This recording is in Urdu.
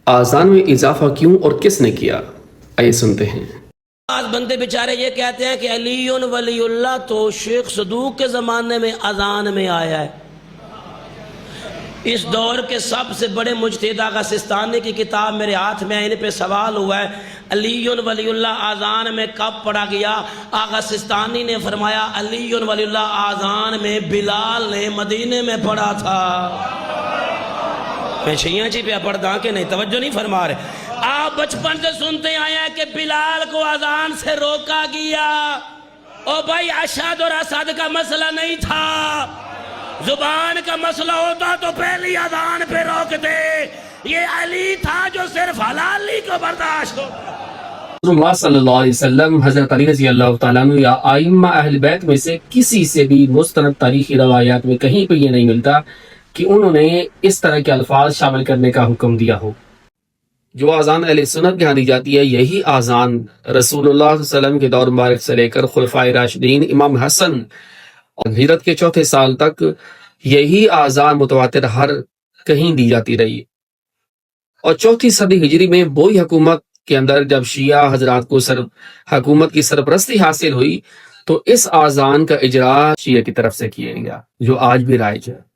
آذان میں اضافہ کیوں اور کس نے کیا؟ آئیے سنتے ہیں۔ بعض بندے بیچارے یہ کہتے ہیں کہ علی ولی اللہ تو شیخ صدوق کے زمانے میں اذان میں آیا ہے۔ اس دور کے سب سے بڑے مجتہد آغا سستانی کی کتاب میرے ہاتھ میں ان پہ سوال ہوا ہے علی ولی اللہ اذان میں کب پڑھا گیا؟ آغا سستانی نے فرمایا علی ولی اللہ اذان میں بلال نے مدینے میں پڑھا تھا۔ میں شیعہ جی پہ پڑھتا کہ نہیں، توجہ نہیں فرما رہے۔ آپ بچپن سے سنتے آئے ہیں کہ بلال کو اذان سے روکا گیا۔ او بھائی اشہد اور اسد کا مسئلہ نہیں تھا، زبان کا مسئلہ ہوتا تو پہلی اذان پہ روک دے۔ یہ علی تھا جو صرف حلالی کو برداشت ہوتا۔ رسول اللہ صلی اللہ علیہ وسلم حضرت علی رضی اللہ تعالیٰ عنہ یا ائمہ اہل بیت میں سے کسی سے بھی مستند تاریخی روایات میں کہیں پہ یہ نہیں ملتا کہ انہوں نے اس طرح کے الفاظ شامل کرنے کا حکم دیا ہو۔ جو آذان اہل سنت کے ہاں دی جاتی ہے، یہی آذان رسول اللہ صلی اللہ علیہ وسلم کے دور مبارک سے لے کر خلفائے راشدین، امام حسن اور ہجرت کے چوتھے سال تک یہی آذان متواتر ہر کہیں دی جاتی رہی۔ اور چوتھی صدی ہجری میں وہی حکومت کے اندر جب شیعہ حضرات کو حکومت کی سرپرستی حاصل ہوئی تو اس آذان کا اجرا شیعہ کی طرف سے کیا گیا، جو آج بھی رائج ہے۔